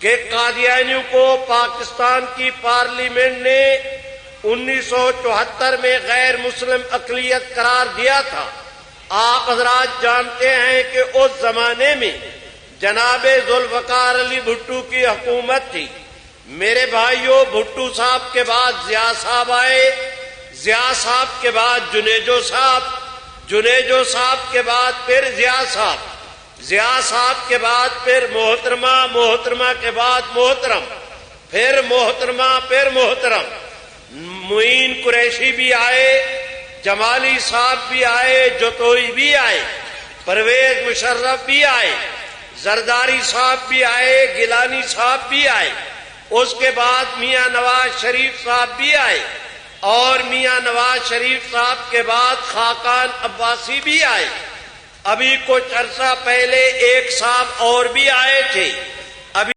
کہ قادیانیوں کو پاکستان کی پارلیمنٹ نے 1974 میں غیر مسلم اقلیت قرار دیا تھا. آپ حضرات جانتے ہیں کہ اس زمانے میں جناب ذوالفقار علی بھٹو کی حکومت تھی. میرے بھائیوں، بھٹو صاحب کے بعد ضیاء صاحب آئے، ضیاء صاحب کے بعد جنیجو صاحب، جنیجو صاحب کے بعد پھر ضیاء صاحب، ضیاء صاحب کے بعد پھر محترمہ، محترمہ کے بعد محترم، پھر محترمہ، پھر محترم. معین قریشی بھی آئے، جمالی صاحب بھی آئے، جوتوئی بھی آئے، پرویز مشرف بھی آئے، زرداری صاحب بھی آئے، گیلانی صاحب بھی آئے. اس کے بعد میاں نواز شریف صاحب بھی آئے، اور میاں نواز شریف صاحب کے بعد خاقان عباسی بھی آئے. ابھی کچھ عرصہ پہلے ایک صاحب اور بھی آئے تھے.